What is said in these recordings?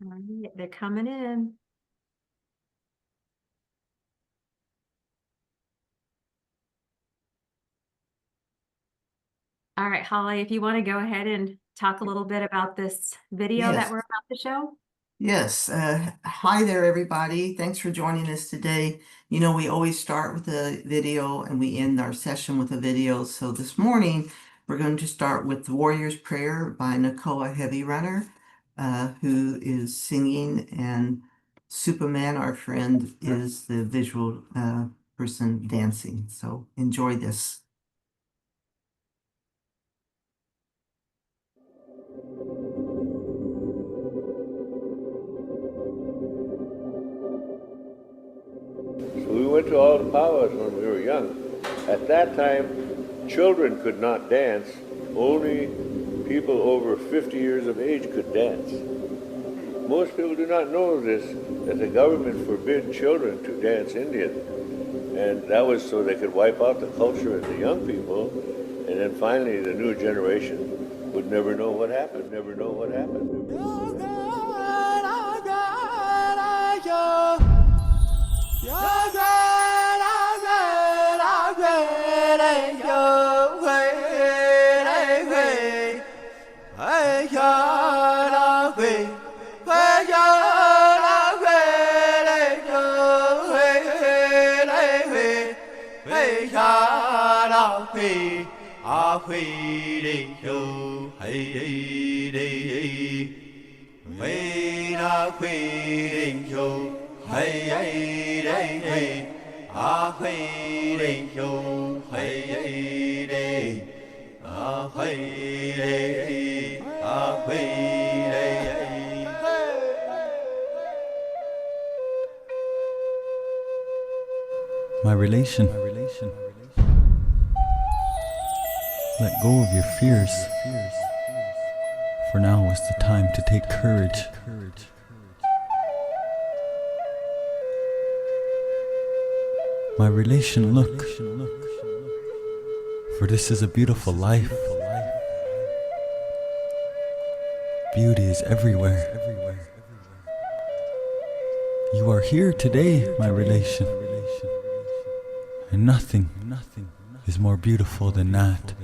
All right, they're coming in. All right, Holly, if you want to go ahead and talk a little bit about this video that Yes, we're about to show. yes. Hi there, everybody. Thanks for joining us today. You know, we always start with a video and we end our session with a video. So this morning, we're going to start with the Warrior's Prayer by Nakoa Heavy Runner, who is singing, and Superman, our friend, is the visual person dancing. So enjoy this. So we went to all the powwows when we were young. At that time, children could not dance. Only people over 50 years of age could dance. Most people do not know this, that the government forbid children to dance Indian. And that was so they could wipe out the culture of the young people, and then finally the new generation would never know what happened, never know what happened. My relation. Let go of your fears. For now is the time to take courage. My relation, look. For this is a beautiful life. Beauty is everywhere. You are here today, my relation. And nothing is more beautiful than that.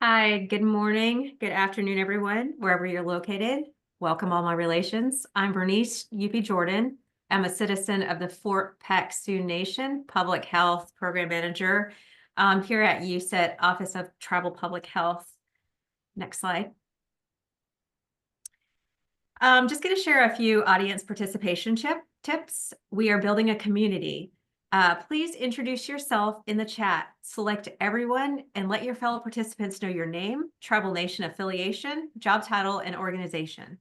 Hi, good morning, good afternoon, everyone, wherever you're located. Welcome, all my relations. I'm Bernice UP Jordan. I'm a citizen of the Fort Peck Sioux Nation, Public Health Program Manager here at USET, Office of Tribal Public Health. Next slide. Just going to share a few audience participation tips. We are building a community. Please introduce yourself in the chat. Select everyone and let your fellow participants know your name, tribal nation affiliation, job title, and organization.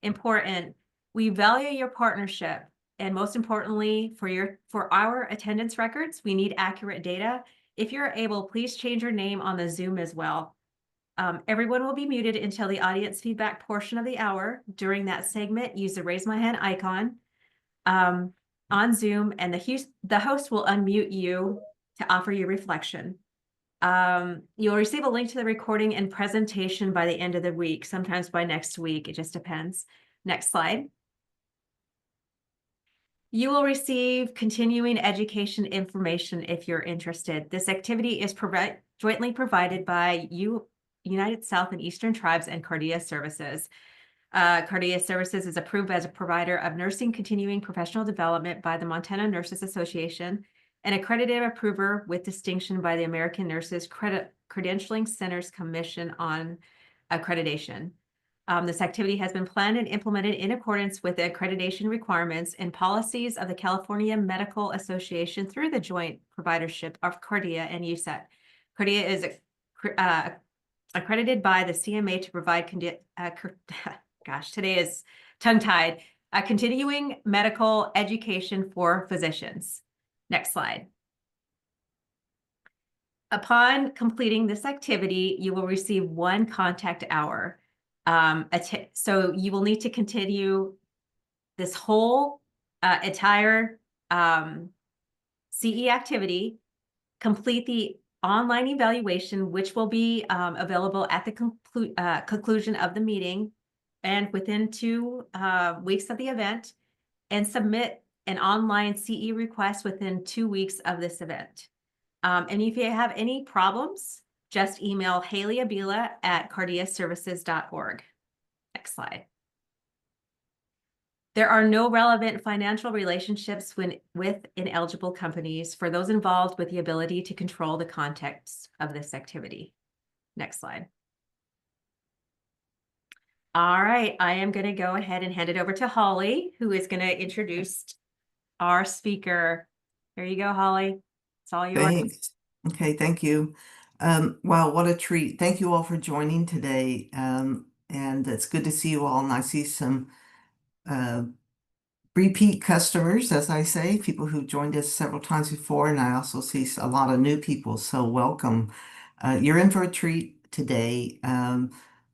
Important, we value your partnership. And most importantly, for our attendance records, we need accurate data. If you're able, please change your name on the Zoom as well. Everyone will be muted until the audience feedback portion of the hour. During that segment, use the raise my hand icon on Zoom, and the host will unmute you to offer your reflection. You'll receive a link to the recording and presentation by the end of the week, sometimes by next week. It just depends. Next slide. You will receive continuing education information if you're interested. This activity is jointly provided by United South and Eastern Tribes and Cardia Services. Cardia Services is approved as a provider of nursing continuing professional development by the Montana Nurses Association, an accredited approver with distinction by the American Nurses Credentialing Centers Commission on Accreditation. This activity has been planned and implemented in accordance with the accreditation requirements and policies of the California Medical Association through the joint providership of Cardia and USET. Cardia is accredited by the CMA to provide gosh, today is tongue-tied, continuing medical education for physicians. Next slide. Upon completing this activity, you will receive 1 contact hour. So you will need to continue this whole entire CE activity, complete the online evaluation, which will be available at the conclusion of the meeting and within 2 weeks of the event, and submit an online CE request within 2 weeks of this event. And if you have any problems, just email Haley Abila at cardiaservices.org. Next slide. There are no relevant financial relationships with ineligible companies for those involved with the ability to control the context of this activity. Next slide. All right, I am going to go ahead and hand it over to Holly, who is going to introduce our speaker. Here you go, Holly. It's all yours. Thanks. Okay, thank you. Wow, what a treat. Thank you all for joining today. And it's good to see you all. And I see some repeat customers, as I say, people who joined us several times before, and I also see a lot of new people, so welcome. You're in for a treat today.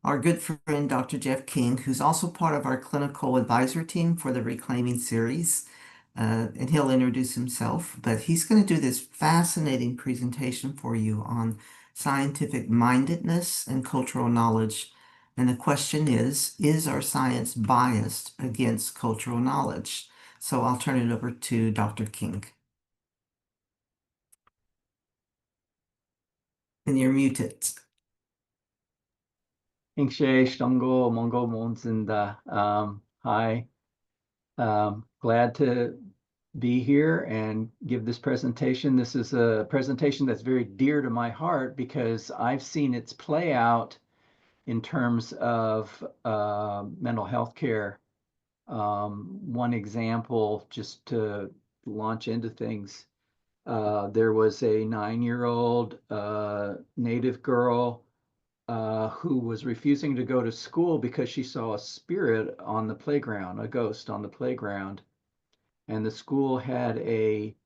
Our good friend, Dr. Jeff King, who's also part of our clinical advisor team for the Reclaiming series, and he'll introduce himself, but he's going to do this fascinating presentation for you on scientific mindedness and cultural knowledge. And the question is our science biased against cultural knowledge? So I'll turn it over to Dr. King. And you're muted. Inkshe Stongo Mongo Monzinda. Hi. Glad to be here and give this presentation. This is a presentation that's very dear to my heart because I've seen its play out in terms of mental health care. One example, just to launch into things, there was a 9-year-old Native girl who was refusing to go to school because she saw a spirit on the playground, a ghost on the playground. And the school had a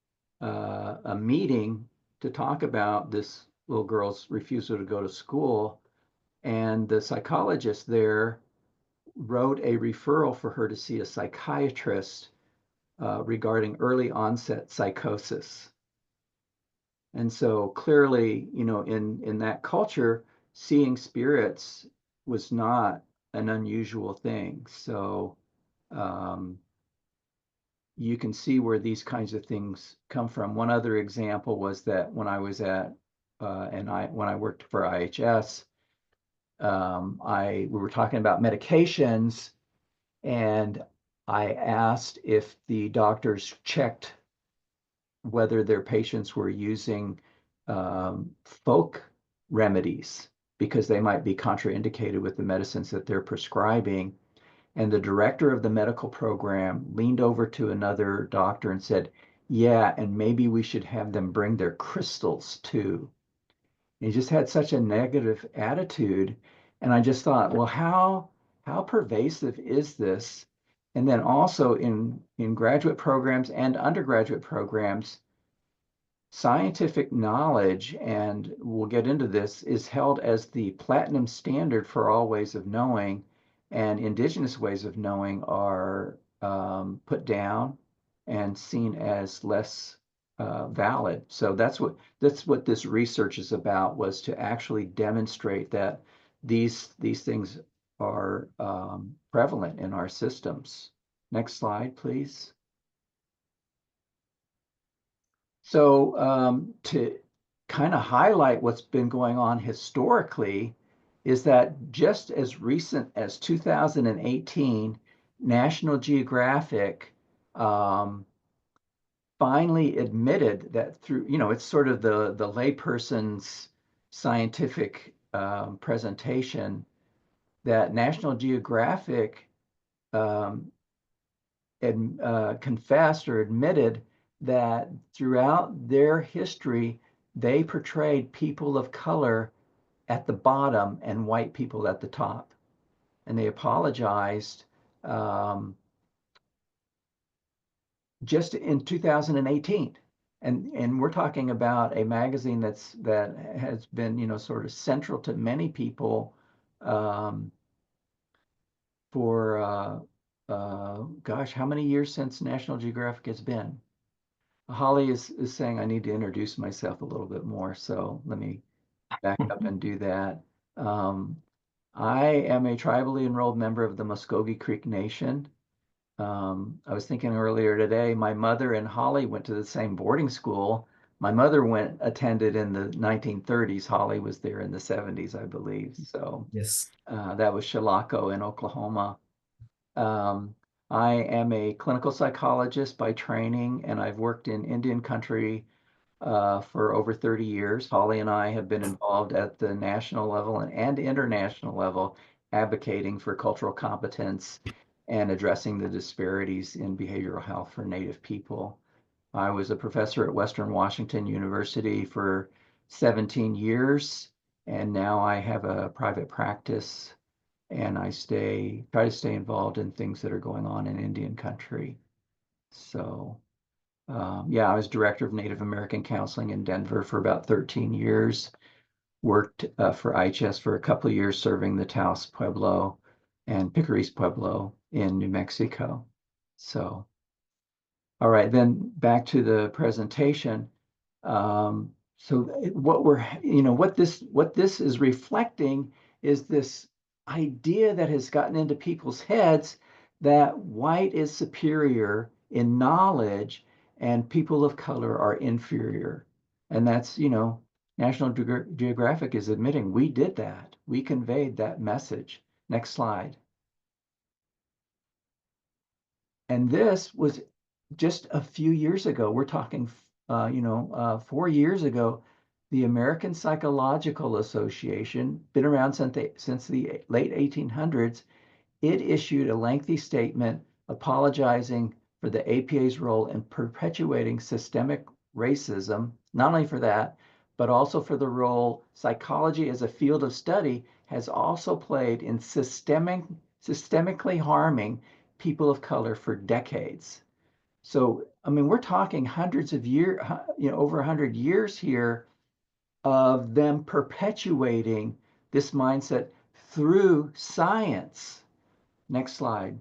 meeting to talk about this little girl's refusal to go to school. And the psychologist there wrote a referral for her to see a psychiatrist regarding early onset psychosis. And so clearly, you know, in that culture, seeing spirits was not an unusual thing. So you can see where these kinds of things come from. One other example was that when I was at when I worked for IHS, we were talking about medications, and I asked if the doctors checked whether their patients were using folk remedies because they might be contraindicated with the medicines that they're prescribing. And the director of the medical program leaned over to another doctor and said, yeah, and maybe we should have them bring their crystals too. And he just had such a negative attitude. And I just thought, well, how pervasive is this? And then also in graduate programs and undergraduate programs, scientific knowledge, and we'll get into this, is held as the platinum standard for all ways of knowing, and indigenous ways of knowing are put down and seen as less valid. So that's what this research is about, was to actually demonstrate that these things are prevalent in our systems. Next slide, please. So to kind of highlight what's been going on historically, is that just as recent as 2018, National Geographic finally admitted that through, it's sort of the layperson's scientific presentation, that National Geographic confessed or admitted that throughout their history, they portrayed people of color at the bottom and white people at the top. And they apologized just in 2018. And we're talking about a magazine that has been, sort of central to many people for gosh, how many years since National Geographic has been? Holly is saying I need to introduce myself a little bit more, so let me back up and do that. I am a tribally enrolled member of the Muskogee Creek Nation. I was thinking earlier today, my mother and Holly went to the same boarding school. My mother attended in the 1930s. Holly was there in the 70s, I believe. So Yes. that was Chilocco in Oklahoma. I am a clinical psychologist by training, and I've worked in Indian country for over 30 years. Holly and I have been involved at the national level and international level, advocating for cultural competence and addressing the disparities in behavioral health for Native people. I was a professor at Western Washington University for 17 years, and now I have a private practice, and I try to stay involved in things that are going on in Indian country. So yeah, I was director of Native American counseling in Denver for about 13 years. Worked for IHS for a couple of years, serving the Taos Pueblo and Picaris Pueblo in New Mexico. So, all right, then back to the presentation. So what this is reflecting is this idea that has gotten into people's heads that white is superior in knowledge and people of color are inferior. And that's, National Geographic is admitting we did that. We conveyed that message. Next slide. And this was just a few years ago. We're talking, 4 years ago. The American Psychological Association, been around since the late 1800s, it issued a lengthy statement apologizing for the APA's role in perpetuating systemic racism, not only for that, but also for the role psychology as a field of study has also played in systemically harming people of color for decades. So, I mean, we're talking hundreds of years, over 100 years here of them perpetuating this mindset through science. Next slide.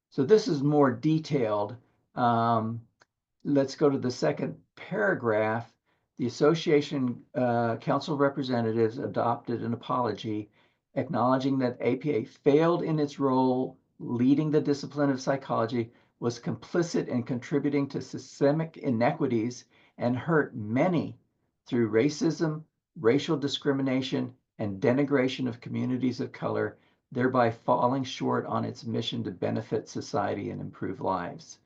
So this is more detailed. Let's go to the second paragraph. The Association Council of Representatives adopted an apology acknowledging that APA failed in its role leading the discipline of psychology, was complicit in contributing to systemic inequities, and hurt many through racism, racial discrimination, and denigration of communities of color, thereby falling short on its mission to benefit society and improve lives.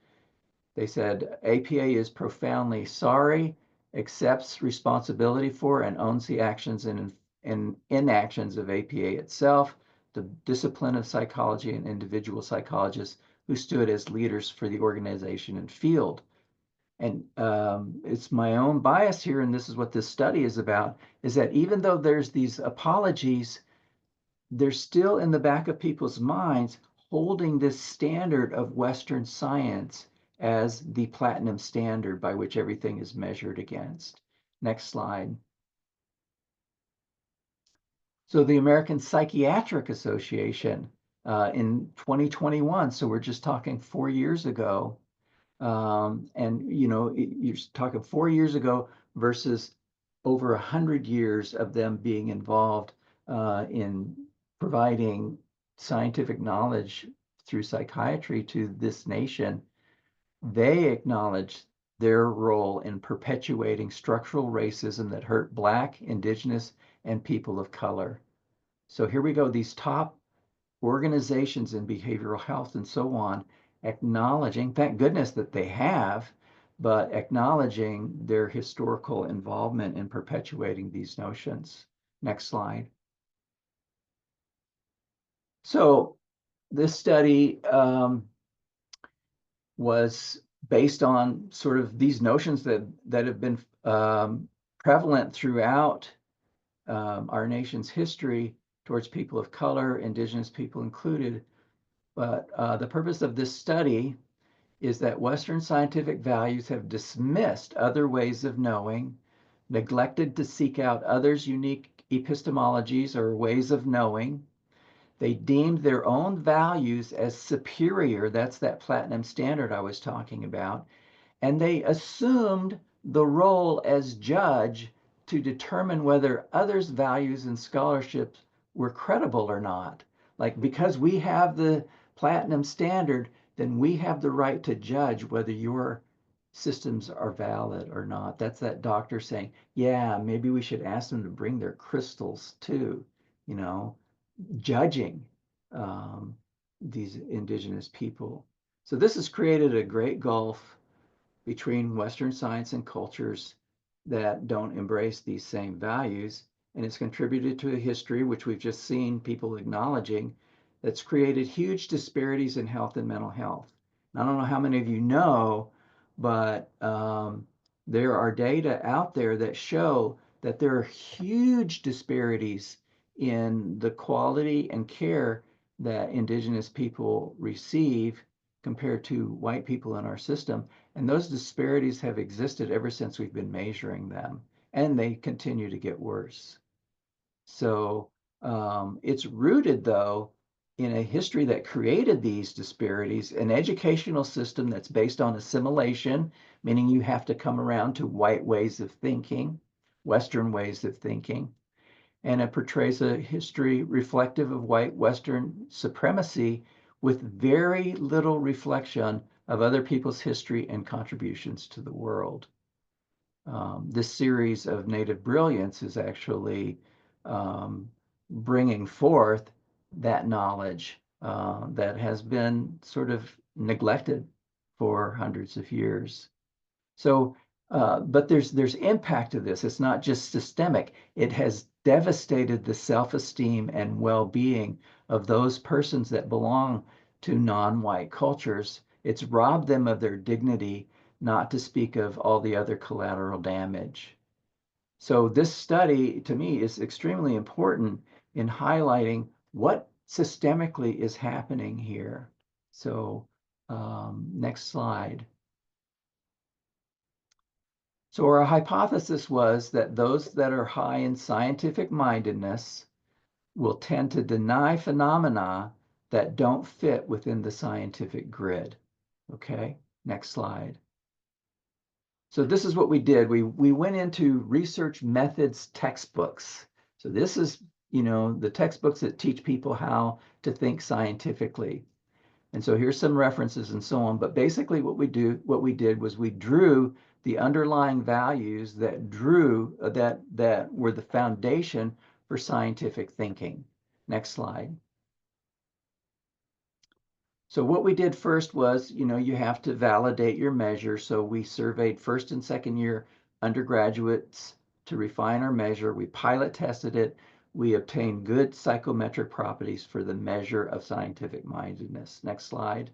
They said APA is profoundly sorry, accepts responsibility for, and owns the actions and inactions of APA itself, the discipline of psychology, and individual psychologists who stood as leaders for the organization and field. And it's my own bias here, and this is what this study is about, is that even though there's these apologies, they're still in the back of people's minds holding this standard of Western science as the platinum standard by which everything is measured against. Next slide. So the American Psychiatric Association in 2021, so we're just talking 4 years ago, and you're talking 4 years ago versus over 100 years of them being involved in providing scientific knowledge through psychiatry to this nation. They acknowledge their role in perpetuating structural racism that hurt Black, Indigenous, and people of color. So here we go, these top organizations in behavioral health and so on, acknowledging, thank goodness that they have, but acknowledging their historical involvement in perpetuating these notions. Next slide. So this study was based on sort of these notions that have been prevalent throughout our nation's history towards people of color, Indigenous people included. But the purpose of this study is that Western scientific values have dismissed other ways of knowing, neglected to seek out others' unique epistemologies or ways of knowing. They deemed their own values as superior. That's that platinum standard I was talking about. And they assumed the role as judge to determine whether others' values and scholarships were credible or not. Like, because we have the platinum standard, then we have the right to judge whether your systems are valid or not. That's that doctor saying, yeah, maybe we should ask them to bring their crystals too, you know, judging these Indigenous people. So this has created a great gulf between Western science and cultures that don't embrace these same values. And it's contributed to a history, which we've just seen people acknowledging, that's created huge disparities in health and mental health. And I don't know how many of you know, but there are data out there that show that there are huge disparities in the quality and care that Indigenous people receive compared to white people in our system. And those disparities have existed ever since we've been measuring them, and they continue to get worse. So it's rooted, though, in a history that created these disparities, an educational system that's based on assimilation, meaning you have to come around to white ways of thinking, Western ways of thinking, and it portrays a history reflective of white Western supremacy with very little reflection of other people's history and contributions to the world. This series of Native Brilliance is actually bringing forth that knowledge that has been sort of neglected for hundreds of years. So, but there's impact to this. It's not just systemic. It has devastated the self-esteem and well-being of those persons that belong to non-white cultures. It's robbed them of their dignity, not to speak of all the other collateral damage. So this study, to me, is extremely important in highlighting what systemically is happening here. So next slide. So our hypothesis was that those that are high in scientific mindedness will tend to deny phenomena that don't fit within the scientific grid. Okay, next slide. So this is what we did. We went into research methods textbooks. So this is, the textbooks that teach people how to think scientifically. And so here's some references and so on. But basically what we did was we drew the underlying values that were the foundation for scientific thinking. Next slide. So what we did first was, you have to validate your measure. So we surveyed first and second year undergraduates to refine our measure. We pilot tested it. We obtained good psychometric properties for the measure of scientific mindedness. Next slide.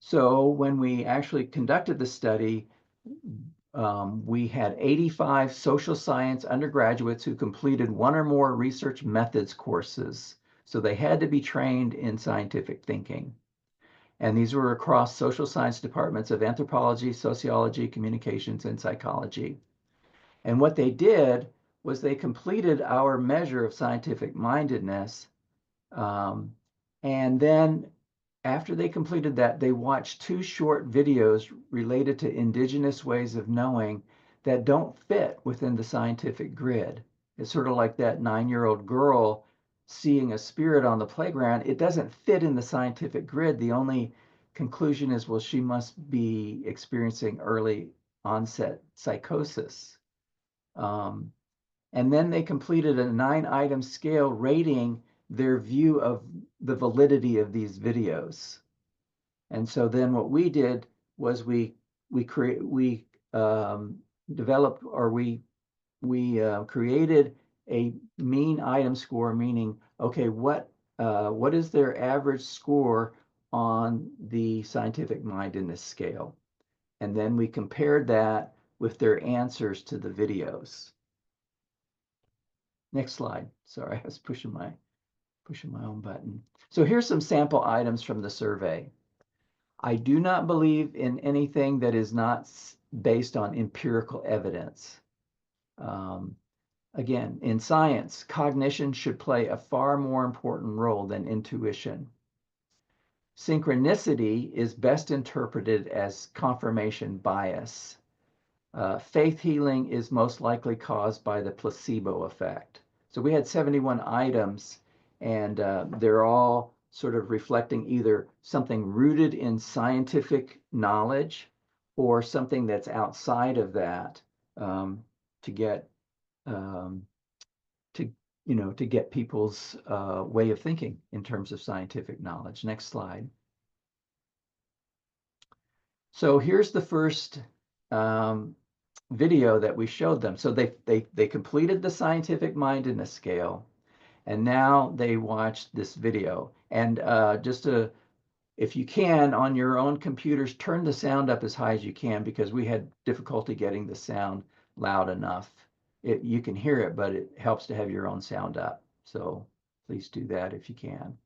So when we actually conducted the study, we had 85 social science undergraduates who completed one or more research methods courses. So they had to be trained in scientific thinking. And these were across social science departments of anthropology, sociology, communications, and psychology. And what they did was they completed our measure of scientific mindedness. And then after they completed that, they watched 2 short videos related to Indigenous ways of knowing that don't fit within the scientific grid. It's sort of like that 9-year-old girl seeing a spirit on the playground. It doesn't fit in the scientific grid. The only conclusion is, well, she must be experiencing early onset psychosis. And then they completed a 9-item scale rating their view of the validity of these videos. And so then what we did was we developed, or we created a mean item score, meaning, okay, what is their average score on the scientific mindedness scale? And then we compared that with their answers to the videos. Next slide. Sorry, I was pushing my own button. So here's some sample items from the survey. I do not believe in anything that is not based on empirical evidence. Again, in science, cognition should play a far more important role than intuition. Synchronicity is best interpreted as confirmation bias. Faith healing is most likely caused by the placebo effect. So we had 71 items, and they're all sort of reflecting either something rooted in scientific knowledge or something that's outside of that, to get to get people's way of thinking in terms of scientific knowledge. Next slide. So here's the first video that we showed them. So they completed the scientific mindedness scale, and now they watched this video. And if you can, on your own computers, turn the sound up as high as you can, because we had difficulty getting the sound loud enough. You can hear it, but it helps to have your own sound up. So please do that if you can.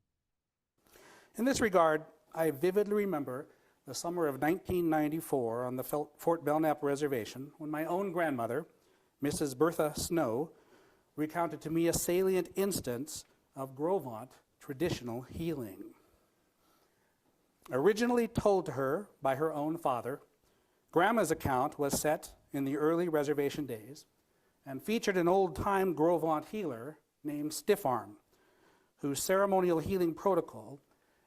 In this regard, I vividly remember the summer of 1994 on the Fort Belknap Reservation, when my own grandmother, Mrs. Bertha Snow, recounted to me a salient instance of Grovant traditional healing. Originally told to her by her own father, Grandma's account was set in the early reservation days and featured an old-time Grovant healer named Stiffarm, whose ceremonial healing protocol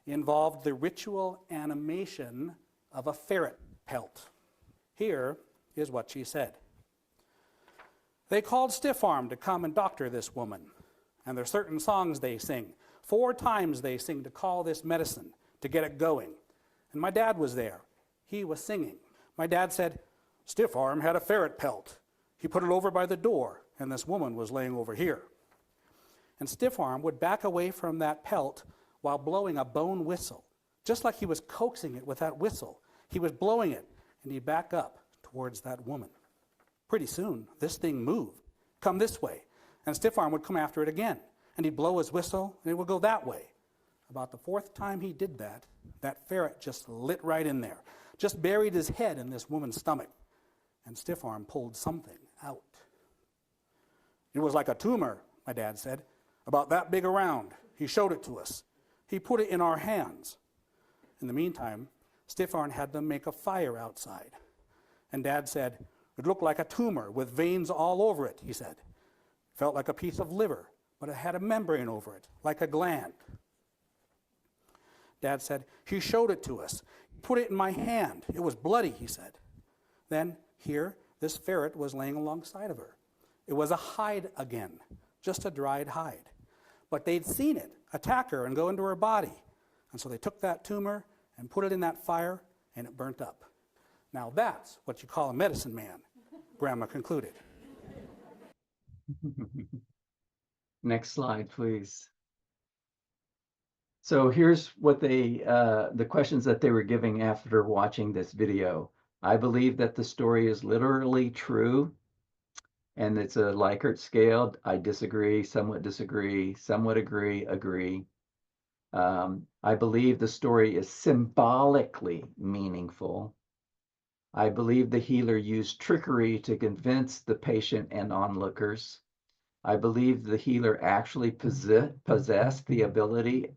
involved the ritual animation of a ferret pelt. Here is what she said. They called Stiffarm to come and doctor this woman, and there's certain songs they sing. 4 times they sing to call this medicine, to get it going. And my dad was there. He was singing. My dad said, Stiffarm had a ferret pelt. He put it over by the door, and this woman was laying over here. And Stiffarm would back away from that pelt while blowing a bone whistle, just like he was coaxing it with that whistle. He was blowing it, and he'd back up towards that woman. Pretty soon, this thing moved. Come this way. And Stiffarm would come after it again, and he'd blow his whistle, and it would go that way. About the 4th time he did that, that ferret just lit right in there, just buried his head in this woman's stomach, and Stiffarm pulled something out. It was like a tumor, my dad said, about that big around. He showed it to us. He put it in our hands. In the meantime, Stiffarm had them make a fire outside. And Dad said, it looked like a tumor with veins all over it, he said. Felt like a piece of liver, but it had a membrane over it, like a gland. Dad said, he showed it to us. He put it in my hand. It was bloody, he said. Then, here, this ferret was laying alongside of her. It was a hide again, just a dried hide. But they'd seen it attack her and go into her body. And so they took that tumor and put it in that fire, and it burnt up. Now that's what you call a medicine man, Grandma concluded. Next slide, please. So here's what the questions that they were giving after watching this video. I believe that the story is literally true, and it's a Likert scale. I disagree, somewhat agree, agree. I believe the story is symbolically meaningful. I believe the healer used trickery to convince the patient and onlookers. I believe the healer actually possessed the ability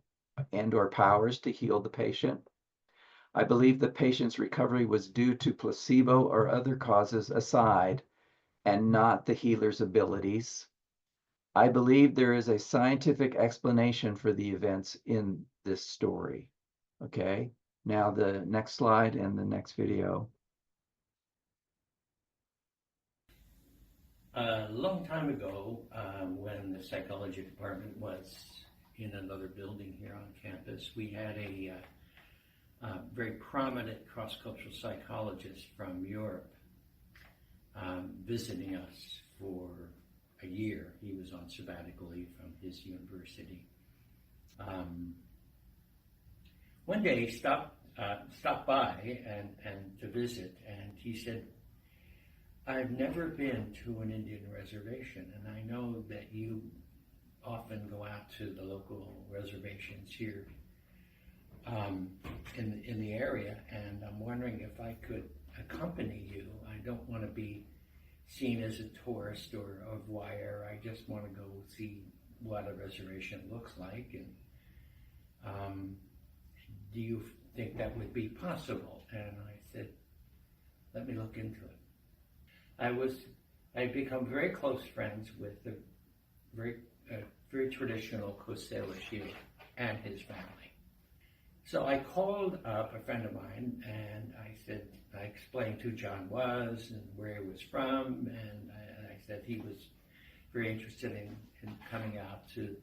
and or powers to heal the patient. I believe the patient's recovery was due to placebo or other causes aside, and not the healer's abilities. I believe there is a scientific explanation for the events in this story. Okay, Now the next slide and the next video. A long time ago, when the psychology department was in another building here on campus, we had a very prominent cross-cultural psychologist from Europe visiting us for a year. He was on sabbatical leave from his university. One day he stopped by and to visit, and he said, "I've never been to an Indian reservation, and I know that you often go out to the local reservations here in the area, and I'm wondering if I could accompany you. I don't want to be seen as a tourist or a voyeur. I just want to go see what a reservation looks like, and do you think that would be possible?" And I said, "Let me look into it." I'd become very close friends with the very traditional Coast Salish healer and his family. So I called up a friend of mine, and I explained who John was and where he was from, and I said he was very interested in coming out to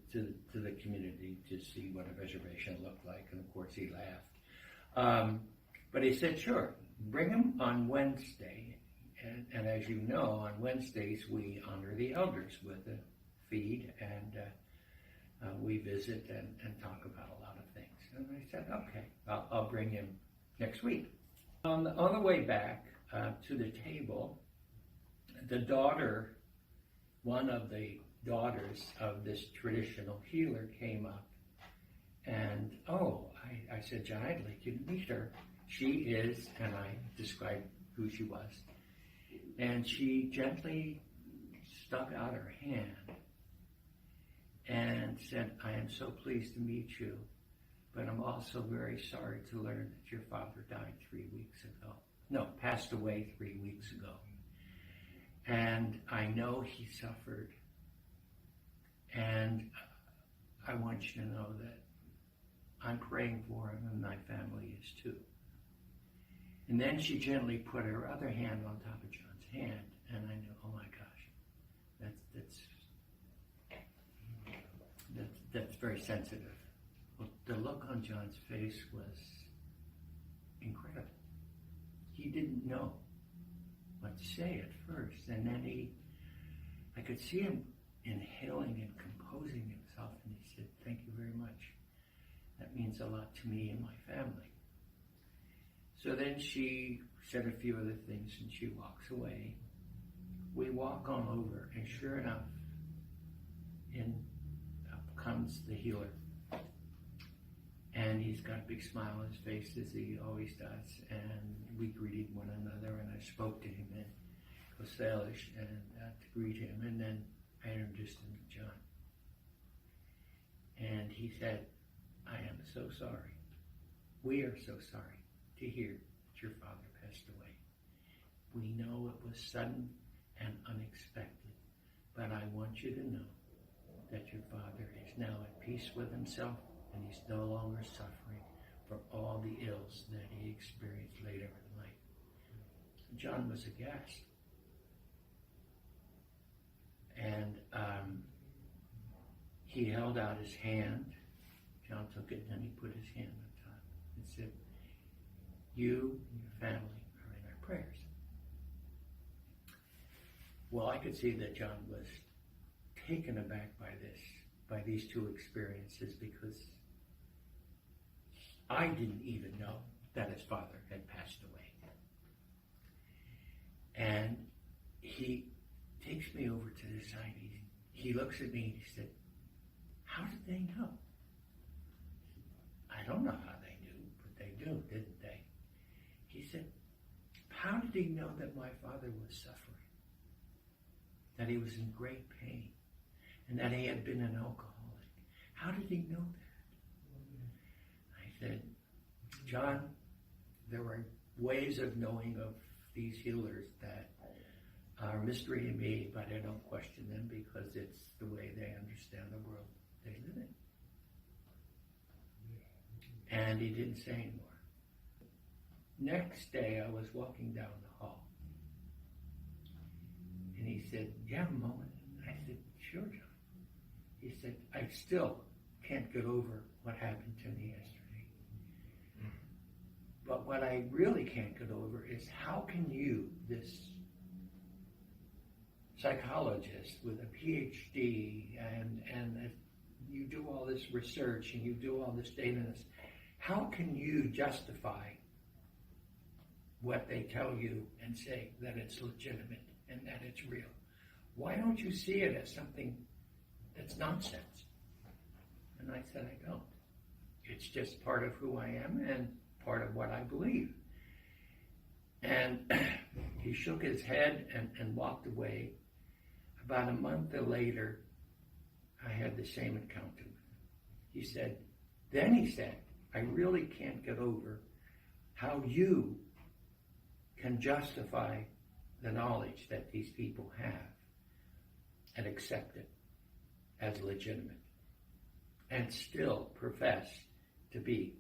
the community to see what a reservation looked like, and of course he laughed. But he said, "Sure, bring him on Wednesday." And as you know, on Wednesdays we honor the elders with a feed, and we visit and talk about a lot of things. And I said, "Okay, I'll bring him next week." On the way back to the table, one of the daughters of this traditional healer came up, and I said, "John, I'd like you to meet her. She is," and I described who she was. And she gently stuck out her hand and said, "I am so pleased to meet you, but I'm also very sorry to learn that your father died 3 weeks ago. No, passed away 3 weeks ago. And I know he suffered. And I want you to know that I'm praying for him, and my family is too." And then she gently put her other hand on top of John's hand, and I knew, oh my gosh, that's very sensitive. Well, the look on John's face was incredible. He didn't know what to say at first, and then I could see him inhaling and composing himself, and he said, "Thank you very much. That means a lot to me and my family." So then she said a few other things, and she walks away. We walk on over, and sure enough, up comes the healer. And he's got a big smile on his face, as he always does. And we greeted one another, and I spoke to him in Coast Salish and to greet him. And then I introduced him to John. And he said, "I am so sorry. We are so sorry to hear that your father passed away. We know it was sudden and unexpected, but I want you to know that your father is now at peace with himself, and he's no longer suffering from all the ills that he experienced later in life." John was aghast. And he held out his hand. John took it, and then he put his hand on top and said, "You and your family are in our prayers." Well, I could see that John was taken aback by these two experiences, because I didn't even know that his father had passed away. And he takes me over to the side. He looks at me and he said, "How did they know?" "I don't know how they knew, but they knew, didn't they?" He said, "How did he know that my father was suffering? That he was in great pain? And that he had been an alcoholic? How did he know that?" I said, "John, there are ways of knowing of these healers that are a mystery to me, but I don't question them, because it's the way they understand the world they live in." And he didn't say anymore. Next day, I was walking down the hall, and he said, "You have a moment?" I said, "Sure, John." He said, "I still can't get over what happened to me yesterday. But what I really can't get over is how can you, this psychologist with a PhD, and you do all this research and you do all this data, how can you justify what they tell you and say that it's legitimate and that it's real? Why don't you see it as something that's nonsense?" And I said, "I don't. It's just part of who I am and part of what I believe." And he shook his head and walked away. About a month later, I had the same encounter with him. He said, "I really can't get over how you can justify the knowledge that these people have and accept it as legitimate and still profess to be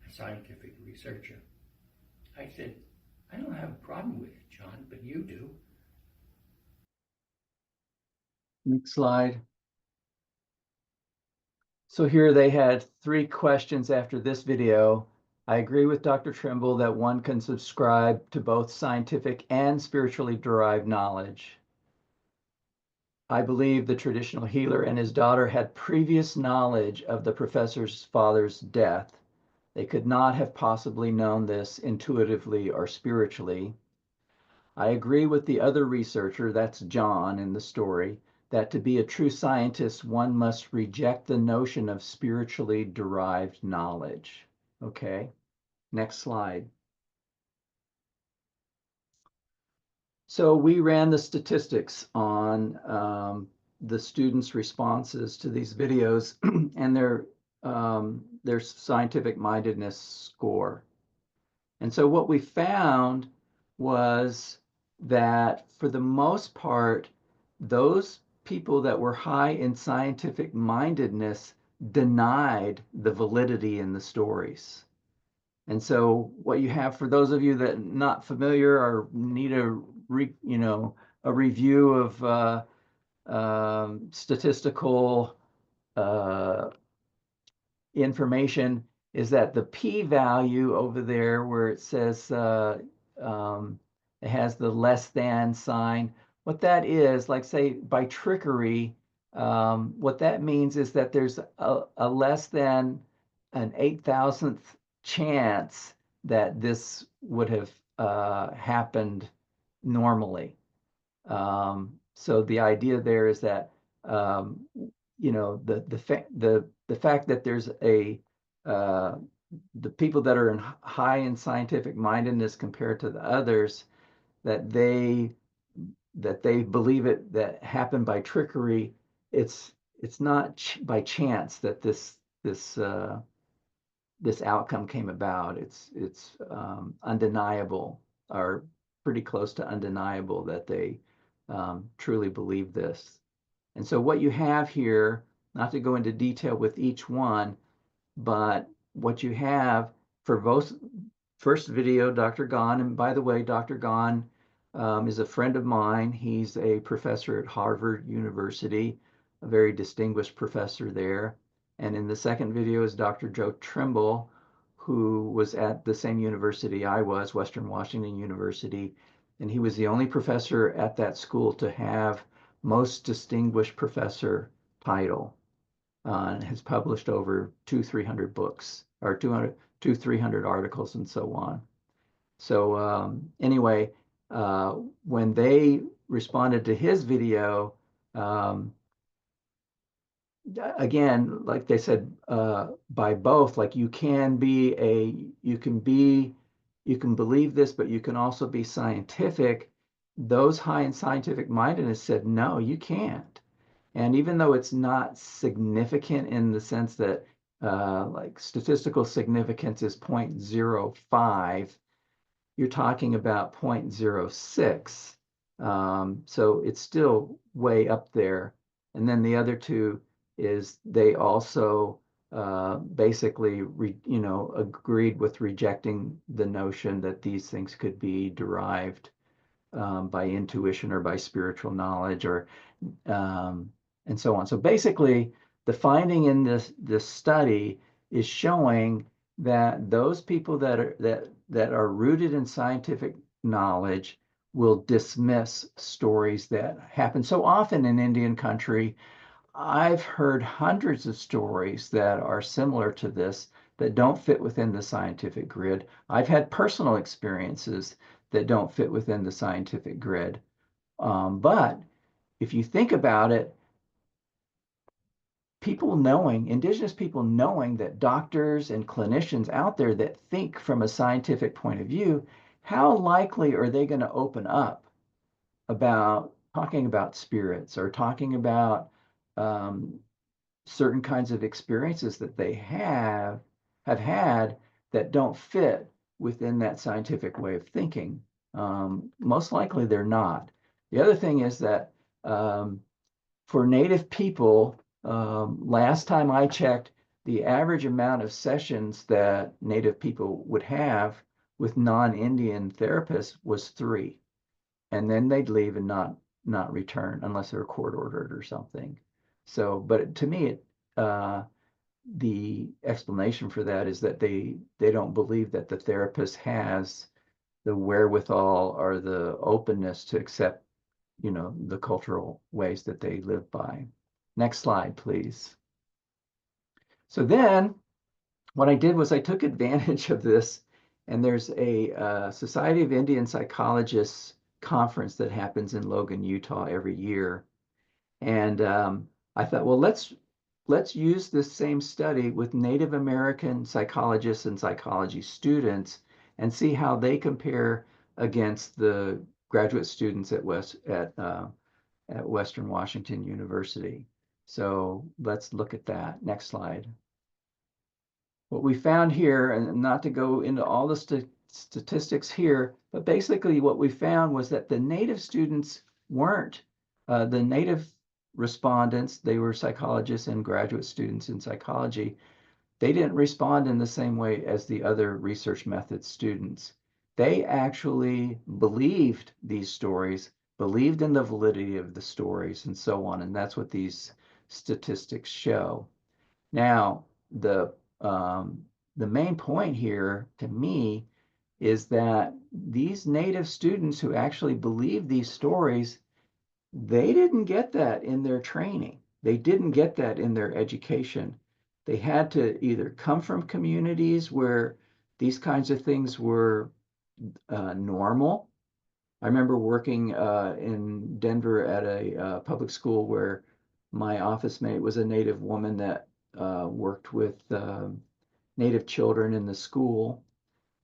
a scientific researcher." I said, "I don't have a problem with it, John, but you do." Next slide. So here they had 3 questions after this video. I agree with Dr. Trimble that one can subscribe to both scientific and spiritually derived knowledge. I believe the traditional healer and his daughter had previous knowledge of the professor's father's death. They could not have possibly known this intuitively or spiritually. I agree with the other researcher, that's John in the story, that to be a true scientist, one must reject the notion of spiritually derived knowledge. Okay, next slide. So we ran the statistics on the students' responses to these videos and their scientific mindedness score. And so what we found was that for the most part, those people that were high in scientific mindedness denied the validity in the stories. And so what you have, for those of you that are not familiar or need a review of statistical information, is that the p-value over there where it says it has the less than sign. What that is, like say by trickery, what that means is that there's a less than an 8,000th chance that this would have happened normally. So the idea there is that the fact that there's the people that are high in scientific mindedness compared to the others, that they believe it that happened by trickery. It's not by chance that this outcome came about. It's undeniable, or pretty close to undeniable, that they truly believe this. And so what you have here, not to go into detail with each one, but what you have for both, first video, Dr. Gahn, and by the way, Dr. Gahn is a friend of mine. He's a professor at Harvard University, a very distinguished professor there. And in the second video is Dr. Joe Trimble, who was at the same university I was, Western Washington University. And he was the only professor at that school to have most distinguished professor title, and has published over 200-300 books, or 200-300 articles and so on. So anyway, when they responded to his video, again, like they said, by both, like you can believe this, but you can also be scientific. Those high in scientific mindedness said, no, you can't. And even though it's not significant in the sense that like statistical significance is 0.05, you're talking about 0.06. So it's still way up there. And then the other two is they also basically, agreed with rejecting the notion that these things could be derived by intuition or by spiritual knowledge, or and so on. So basically, the finding in this study is showing that those people that are rooted in scientific knowledge will dismiss stories that happen so often in Indian country. I've heard hundreds of stories that are similar to this that don't fit within the scientific grid. I've had personal experiences that don't fit within the scientific grid. But if you think about it, indigenous people knowing that doctors and clinicians out there that think from a scientific point of view, how likely are they going to open up about talking about spirits or talking about um, certain kinds of experiences that they have had that don't fit within that scientific way of thinking? Most likely they're not. The other thing is that for Native people, last time I checked, the average amount of sessions that Native people would have with non-Indian therapists was 3, and then they'd leave and not return unless they were court ordered or something. So, but to me, the explanation for that is that they don't believe that the therapist has the wherewithal or the openness to accept, the cultural ways that they live by. Next slide, please. So then what I did was I took advantage of this, and there's a Society of Indian Psychologists conference that happens in Logan, Utah every year. And I thought, well, let's use this same study with Native American psychologists and psychology students and see how they compare against the graduate students at Western Washington University. So let's look at that. Next slide. What we found here, and not to go into all the statistics here, but basically what we found was that the Native students weren't, the Native respondents, they were psychologists and graduate students in psychology, they didn't respond in the same way as the other research methods students. They actually believed these stories, believed in the validity of the stories, and so on. And that's what these statistics show. Now, the main point here to me is that these Native students who actually believe these stories, they didn't get that in their training. They didn't get that in their education. They had to either come from communities where these kinds of things were normal. I remember working in Denver at a public school where my office mate was a Native woman that worked with Native children in the school.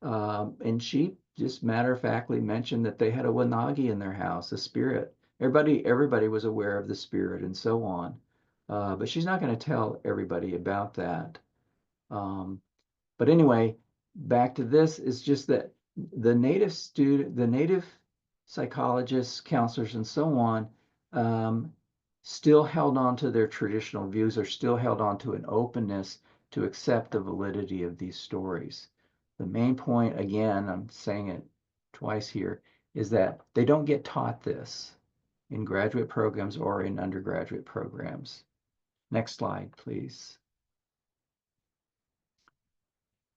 And she just matter-of-factly mentioned that they had a Wanagi in their house, a spirit. Everybody was aware of the spirit and so on. But she's not going to tell everybody about that. But anyway, back to this is just that the Native psychologists, counselors, and so on, still held on to their traditional views, or still held on to an openness to accept the validity of these stories. The main point, again, I'm saying it twice here, is that they don't get taught this in graduate programs or in undergraduate programs. Next slide, please.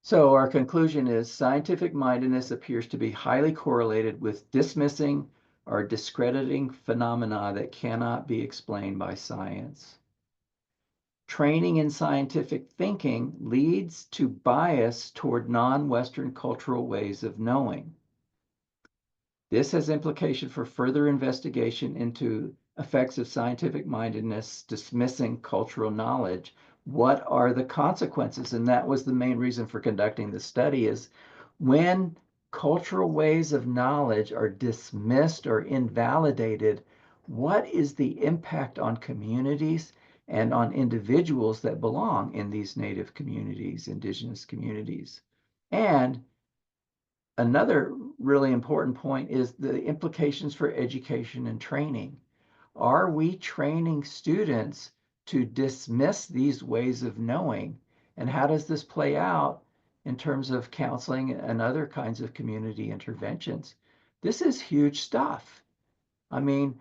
So our conclusion is scientific mindedness appears to be highly correlated with dismissing or discrediting phenomena that cannot be explained by science. Training in scientific thinking leads to bias toward non-Western cultural ways of knowing. This has implication for further investigation into effects of scientific mindedness dismissing cultural knowledge. What are the consequences? And that was the main reason for conducting the study, is when cultural ways of knowledge are dismissed or invalidated, what is the impact on communities and on individuals that belong in these Native communities, indigenous communities? And another really important point is the implications for education and training. Are we training students to dismiss these ways of knowing And how does this play out in terms of counseling and other kinds of community interventions? This is huge stuff. I mean,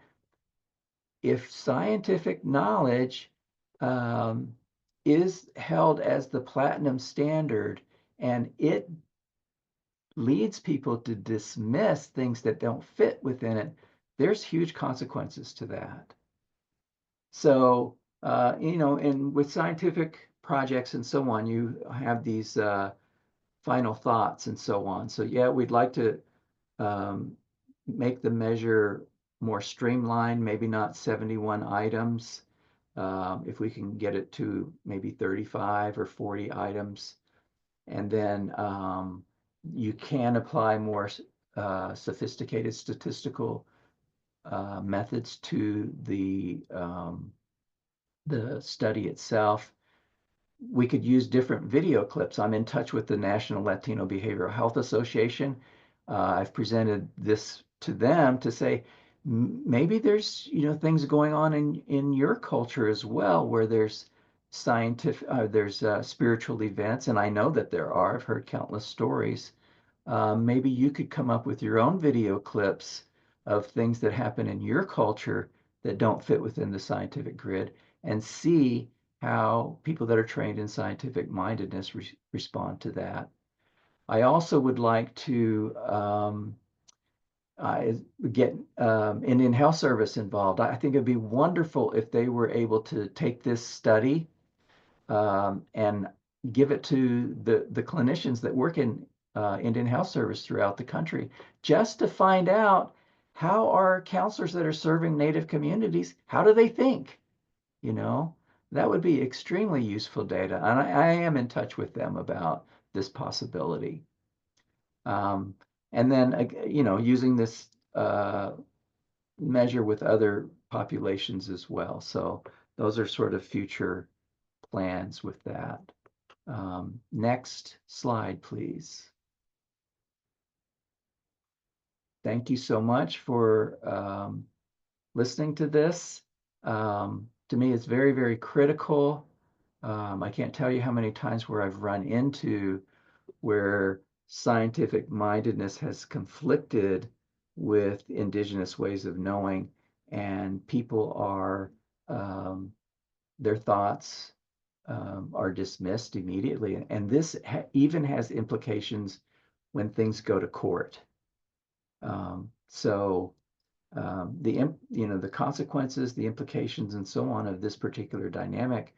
if scientific knowledge is held as the platinum standard and it leads people to dismiss things that don't fit within it, there's huge consequences to that. So, and with scientific projects and so on, you have these final thoughts and so on. So yeah, we'd like to make the measure more streamlined, maybe not 71 items. If we can get it to maybe 35 or 40 items. And then you can apply more sophisticated statistical methods to the study itself. We could use different video clips. I'm in touch with the National Latino Behavioral Health Association. I've presented this to them to say, maybe there's things going on in your culture as well, where there's scientific, there's spiritual events, and I know that there are. I've heard countless stories. Maybe you could come up with your own video clips of things that happen in your culture that don't fit within the scientific grid, and see how people that are trained in scientific mindedness respond to that. I also would like to get Indian Health Service involved. I think it'd be wonderful if they were able to take this study and give it to the clinicians that work in Indian Health Service throughout the country, just to find out how are counselors that are serving Native communities, how do they think? That would be extremely useful data. And I am in touch with them about this possibility. And then, using this measure with other populations as well. So those are sort of future plans with that. Next slide, please. Thank you so much for listening to this. To me, it's very, very critical. I can't tell you how many times where I've run into where scientific mindedness has conflicted with indigenous ways of knowing, and people are, their thoughts are dismissed immediately. And this even has implications when things go to court. The consequences, the implications, and so on of this particular dynamic,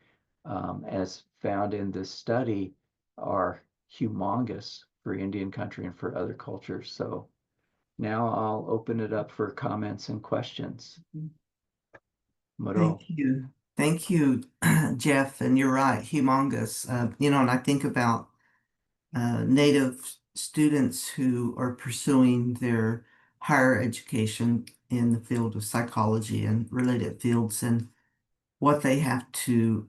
as found in this study, are humongous for Indian country and for other cultures. So now I'll open it up for comments and questions. Moro. Thank you, Jeff. And you're right, humongous. And I think about Native students who are pursuing their higher education in the field of psychology and related fields, and what they have to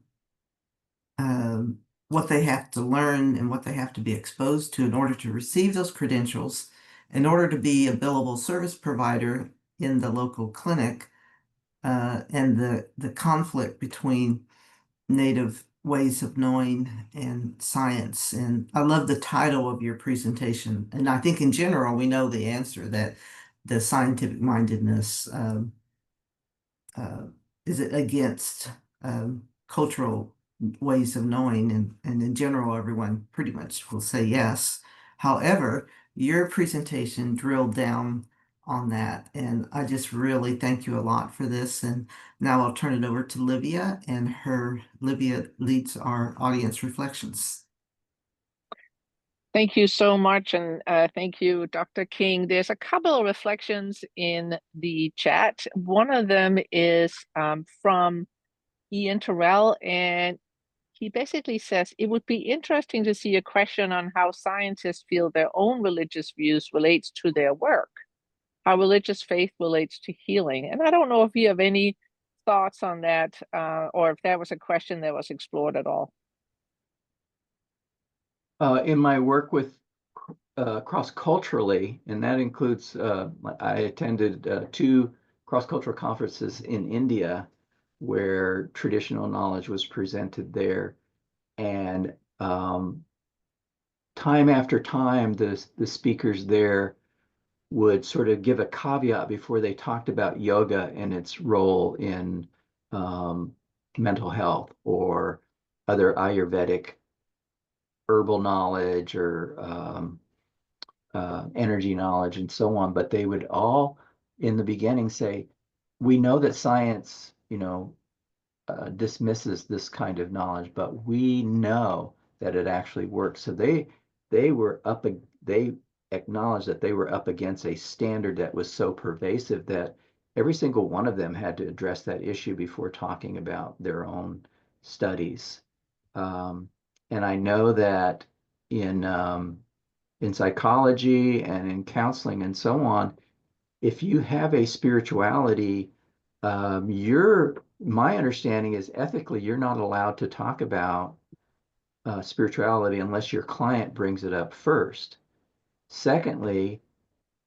learn and what they have to be exposed to in order to receive those credentials, in order to be a billable service provider in the local clinic, and the conflict between Native ways of knowing and science. And I love the title of your presentation. And I think in general, we know the answer, that the scientific mindedness is against cultural ways of knowing. And in general, everyone pretty much will say yes. However, your presentation drilled down on that. And I just really thank you a lot for this. And now I'll turn it over to Livia, and Livia leads our audience reflections. Thank you so much, and thank you, Dr. King. There's a couple of reflections in the chat. One of them is from Ian Terrell, and he basically says, it would be interesting to see a question on how scientists feel their own religious views relates to their work, how religious faith relates to healing. And I don't know if you have any thoughts on that, or if that was a question that was explored at all. In my work with cross-culturally, and that includes, I attended 2 cross-cultural conferences in India where traditional knowledge was presented there. And time after time, the speakers there would sort of give a caveat before they talked about yoga and its role in mental health or other Ayurvedic herbal knowledge or energy knowledge and so on. But they would all, in the beginning, say, we know that science, dismisses this kind of knowledge, but we know that it actually works. So they acknowledged that they were up against a standard that was so pervasive that every single one of them had to address that issue before talking about their own studies. And I know that in psychology and in counseling and so on, if you have a spirituality, my understanding is ethically, you're not allowed to talk about spirituality unless your client brings it up first. Secondly,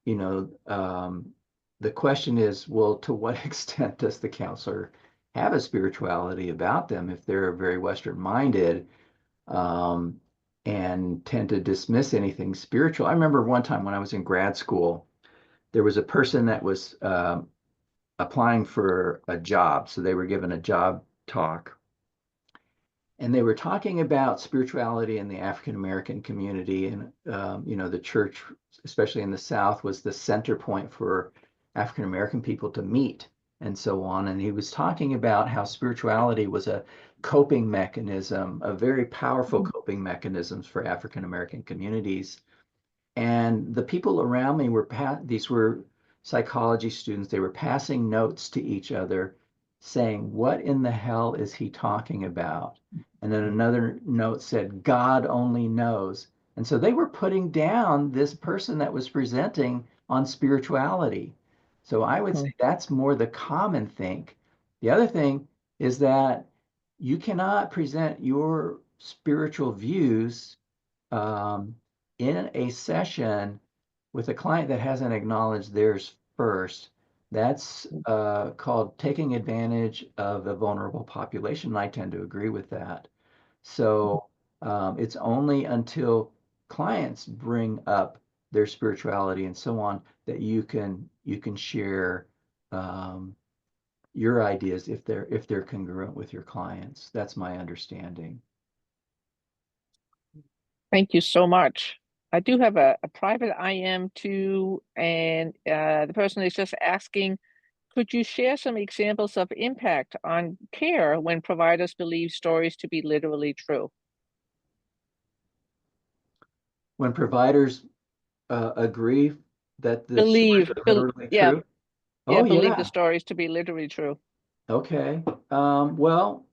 the question is, well, to what extent does the counselor have a spirituality about them if they're very Western minded and tend to dismiss anything spiritual? I remember one time when I was in grad school, there was a person that was applying for a job. So they were given a job talk. And they were talking about spirituality in the African American community. And, the church, especially in the South, was the center point for African American people to meet and so on. And he was talking about how spirituality was a coping mechanism, a very powerful coping mechanisms for African American communities. And the people around me these were psychology students. They were passing notes to each other saying, what in the hell is he talking about? And then another note said, God only knows. And so they were putting down this person that was presenting on spirituality. So I would say that's more the common thing. The other thing is that you cannot present your spiritual views in a session with a client that hasn't acknowledged theirs first. That's called taking advantage of a vulnerable population. And I tend to agree with that. So it's only until clients bring up their spirituality and so on that you can share your ideas if they're congruent with your clients. That's my understanding. Thank you so much. I do have a private IM too, and the person is just asking, could you share some examples of impact on care when providers believe stories to be literally true? When providers agree that the stories are literally true? Oh, believe yeah. the stories to be literally true. Okay. Well,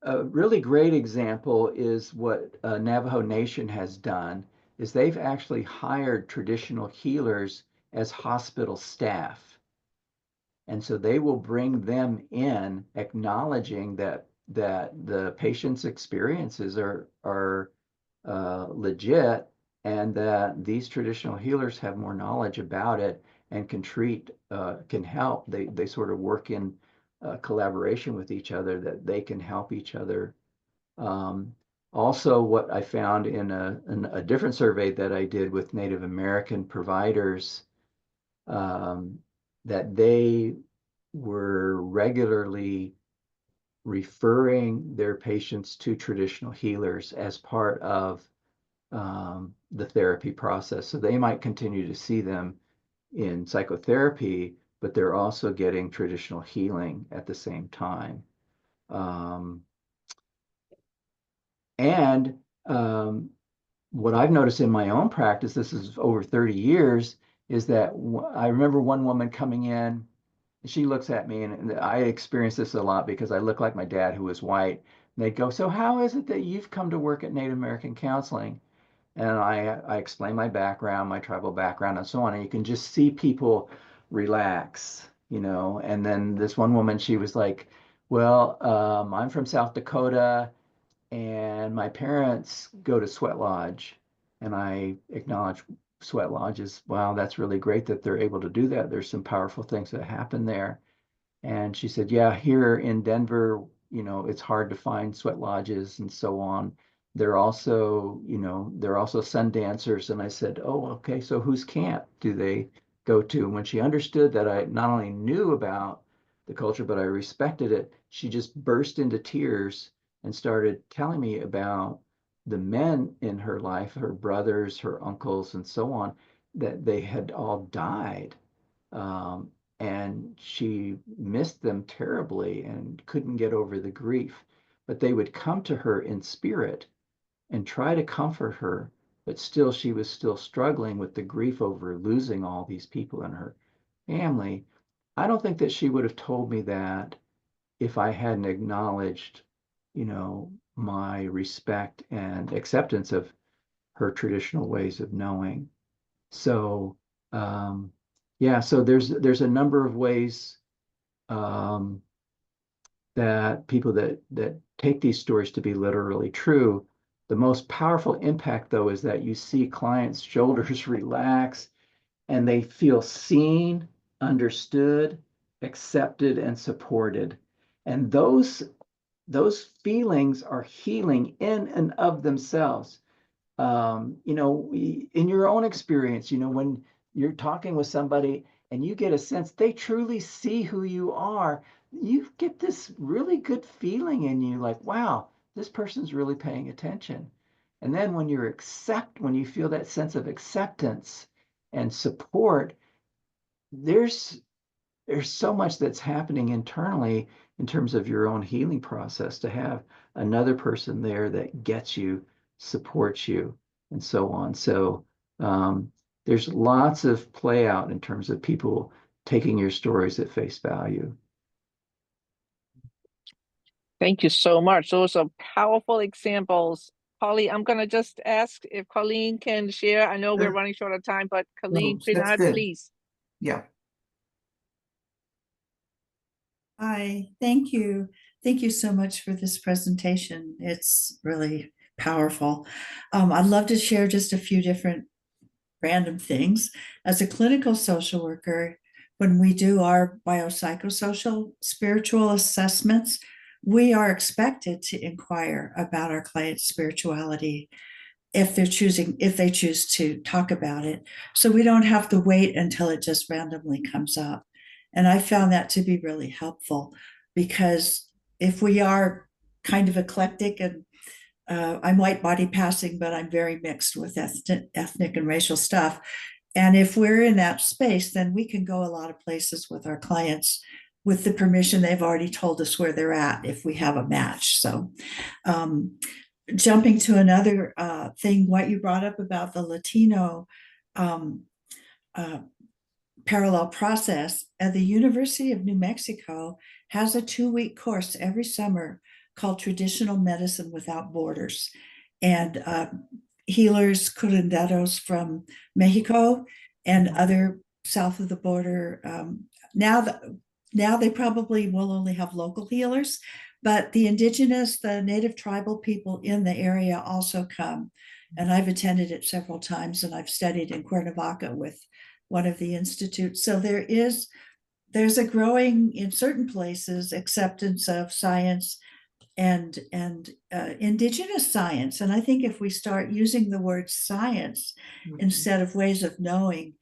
a really great example is what Navajo Nation has done is they've actually hired traditional healers as hospital staff. And so they will bring them in acknowledging that the patient's experiences are legit and that these traditional healers have more knowledge about it and can treat, can help. They sort of work in collaboration with each other that they can help each other. Also, what I found in a different survey that I did with Native American providers, that they were regularly referring their patients to traditional healers as part of the therapy process. So they might continue to see them in psychotherapy, but they're also getting traditional healing at the same time. And what I've noticed in my own practice, this is over 30 years, is that I remember one woman coming in, she looks at me, and I experience this a lot because I look like my dad, who was white. And they'd go, so how is it that you've come to work at Native American Counseling? And I explain my background, my tribal background, and so on. And you can just see people relax, And then this one woman, she was like, well, I'm from South Dakota, and my parents go to Sweat Lodge. And I acknowledge Sweat Lodges. Wow, that's really great that they're able to do that. There's some powerful things that happen there. And she said, yeah, here in Denver, you know, it's hard to find sweat lodges and so on. They're also, you know, they're also sun dancers. And I said, oh, okay, so whose camp do they go to? And when she understood that I not only knew about the culture, but I respected it, she just burst into tears and started telling me about the men in her life, her brothers, her uncles, and so on, that they had all died. And she missed them terribly and couldn't get over the grief. But they would come to her in spirit and try to comfort her, but still she was still struggling with the grief over losing all these people in her family. I don't think that she would have told me that if I hadn't acknowledged, you know, my respect and acceptance of her traditional ways of knowing. So, yeah, so there's a number of ways um, that people that take these stories to be literally true. The most powerful impact, though, is that you see clients' shoulders relax and they feel seen, understood, accepted, and supported. And those feelings are healing in and of themselves. You know, in your own experience, you know, when you're talking with somebody and you get a sense they truly see who you are, you get this really good feeling in you like, wow, this person's really paying attention. And then when you feel that sense of acceptance and support, there's there's so much that's happening internally in terms of your own healing process to have another person there that gets you, supports you, and so on. So there's lots of play out in terms of people taking your stories at face value. Thank you so much. Those are powerful examples. Polly, I'm going to just ask if Colleen can share. I know we're Sure. running short of time, but No, Colleen, that's Prinard, good. please. Yeah. Hi, thank you. Thank you so much for this presentation. It's really powerful. I'd love to share just a few different random things. As a clinical social worker, when we do our biopsychosocial spiritual assessments, we are expected to inquire about our client's spirituality if they choose to talk about it. So we don't have to wait until it just randomly comes up. And I found that to be really helpful because if we are kind of eclectic and I'm white body passing, but I'm very mixed with ethnic and racial stuff. And if we're in that space, then we can go a lot of places with our clients with the permission they've already told us where they're at if we have a match. So jumping to another thing, what you brought up about the Latino parallel process at the University of New Mexico has a 2-week course every summer called Traditional Medicine Without Borders. And healers, curanderos from Mexico and other south of the border. Now they probably will only have local healers, but the indigenous, the native tribal people in the area also come. And I've attended it several times, and I've studied in Cuernavaca with one of the institutes. So there's a growing, in certain places, acceptance of science and indigenous science. And I think if we start using the word science instead of ways of knowing,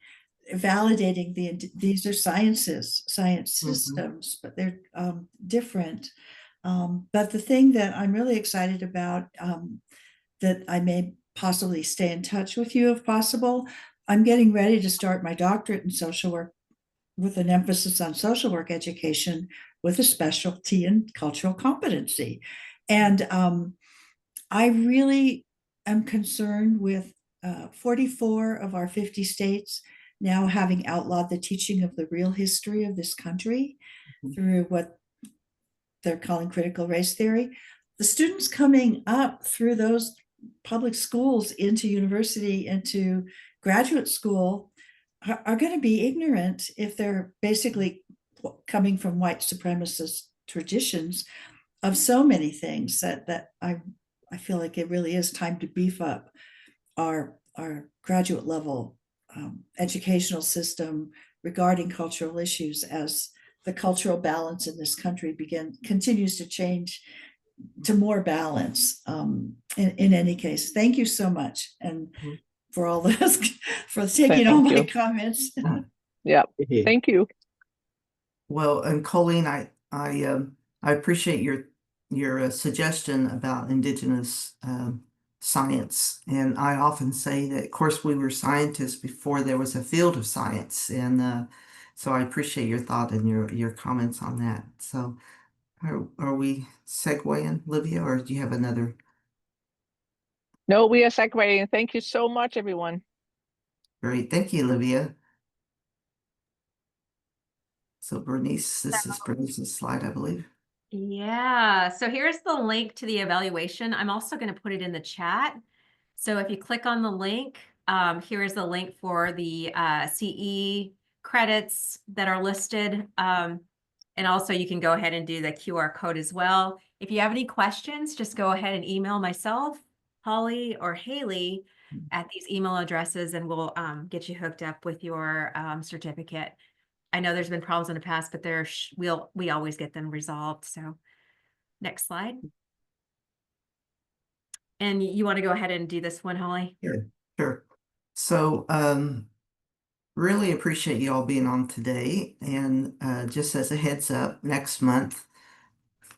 validating these are science systems, but they're different. But the thing that I'm really excited about, that I may possibly stay in touch with you if possible, I'm getting ready to start my doctorate in social work with an emphasis on social work education with a specialty in cultural competency. And I really am concerned with 44 of our 50 states now having outlawed the teaching of the real history of this country through what they're calling critical race theory. The students coming up through those public schools into university, into graduate school, are going to be ignorant if they're basically coming from white supremacist traditions of so many things that I feel like it really is time to beef up our graduate level educational system regarding cultural issues as the cultural balance in this country continues to change to more balance. In any case, thank you so much, and for all this, for taking all my comments. Yeah, thank you. Well, and Colleen, I appreciate your suggestion about Indigenous science, and I often say that, of course, we were scientists before there was a field of science, and so I appreciate your thought and your comments on that. So, are we segueing, Livia, or do you have another? No, we are segueing. Thank you so much, everyone. Great, thank you, Livia. So Bernice, this is Bernice's slide, I believe. Yeah, so here's the link to the evaluation. I'm also going to put it in the chat. So if you click on the link, here is the link for the CE credits that are listed. And also you can go ahead and do the QR code as well. If you have any questions, just go ahead and email myself, Holly, or Haley at these email addresses, and we'll get you hooked up with your certificate. I know there's been problems in the past, but we always get them resolved. So next slide. And you want to go ahead and do this one, Holly? Sure. So really appreciate you all being on today. And just as a heads up, next month,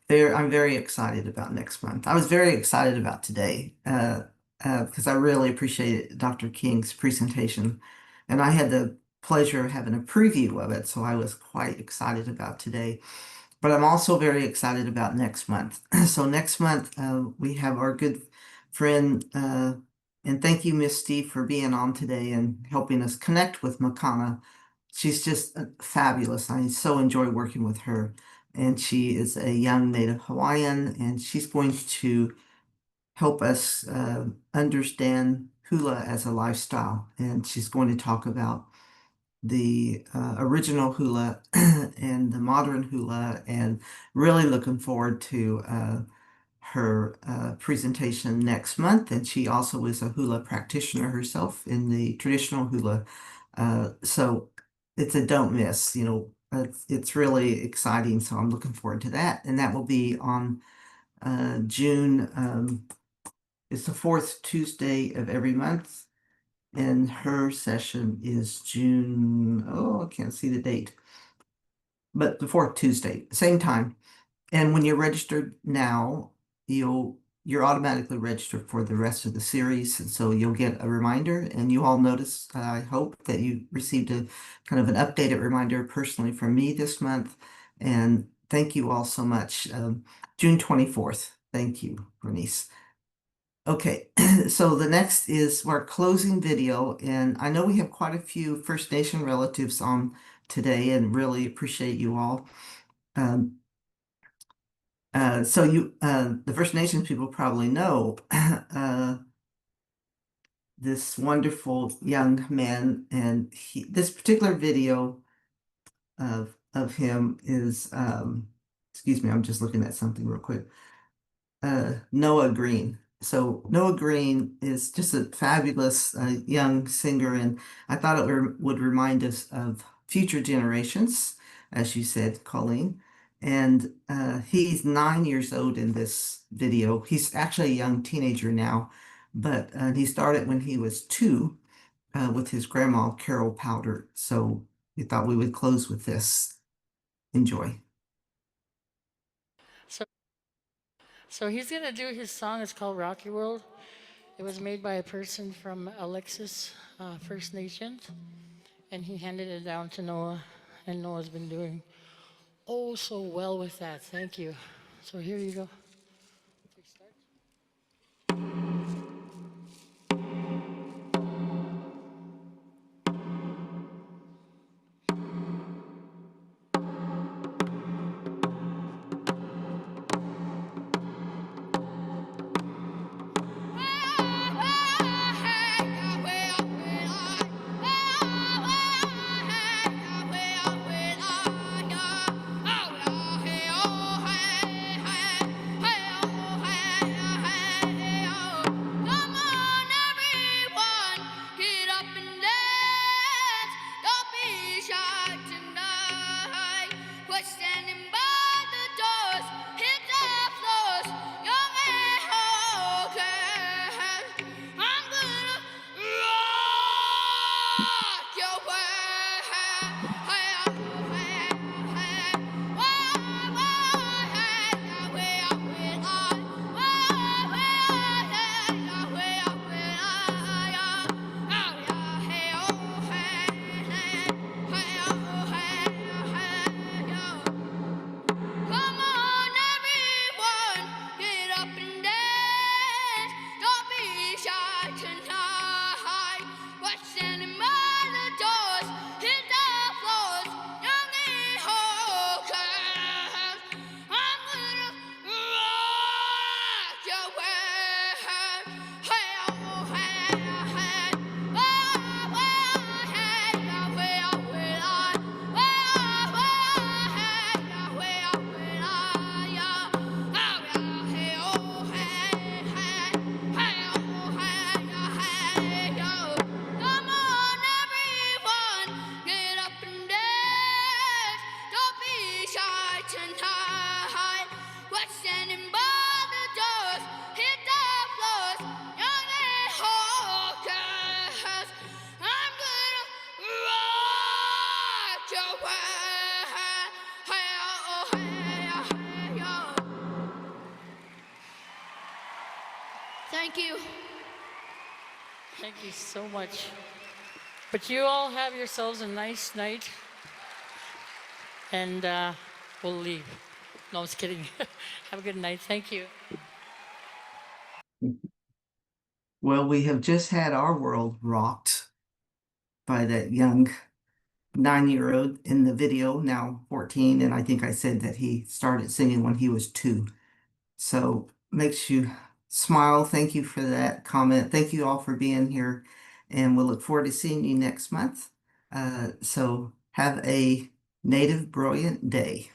I'm very excited about next month. I was very excited about today because I really appreciated Dr. King's presentation. And I had the pleasure of having a preview of it, so I was quite excited about today. But I'm also very excited about next month. So next month, we have our good friend, and thank you, Misty, for being on today and helping us connect with Makana. She's just fabulous. I so enjoy working with her. And she is a young Native Hawaiian, and she's going to help us understand hula as a lifestyle. And she's going to talk about the original hula and the modern hula, and really looking forward to her presentation next month. And she also is a hula practitioner herself in the traditional hula. So it's a don't miss, it's really exciting. So I'm looking forward to that. And that will be on June, it's the fourth Tuesday of every month. And her session is June, I can't see the date, but the fourth Tuesday, same time. And when you're registered now, you're automatically registered for the rest of the series. And so you'll get a reminder, and you all notice, I hope, that you received a kind of an updated reminder personally from me this month. And thank you all so much. June 24th. Thank you, Bernice. Okay, so the next is our closing video, and I know we have quite a few First Nation relatives on today, and really appreciate you all. The First Nations people probably know this wonderful young man, and this particular video of him is, excuse me, I'm just looking at something real quick. Noah Green. So Noah Green is just a fabulous young singer, and I thought it would remind us of future generations, as you said, Colleen. And he's 9 years old in this video. He's actually a young teenager now, but he started when he was 2 with his grandma, Carol Powder. So we thought we would close with this. Enjoy. So he's gonna do his song. It's called Rocky World. It was made by a person from Alexis First Nations, and he handed it down to Noah, and Noah's been doing oh so well with that. Thank you. So here you go. tonight. We're standing by the doors, hit the floors, young and hawkers. I'm gonna rock your world. Hey, oh, hey, hey, oh. Thank you. Thank you so much. But you all have yourselves a nice night. And we'll leave. No, I was kidding. Have a good night. Thank you. Well, we have just had our world rocked by that young 9-year-old in the video, now 14. And I think I said that he started singing when he was 2. So makes you smile. Thank you for that comment. Thank you all for being here. And we'll look forward to seeing you next month. So have a Native Brilliant Day.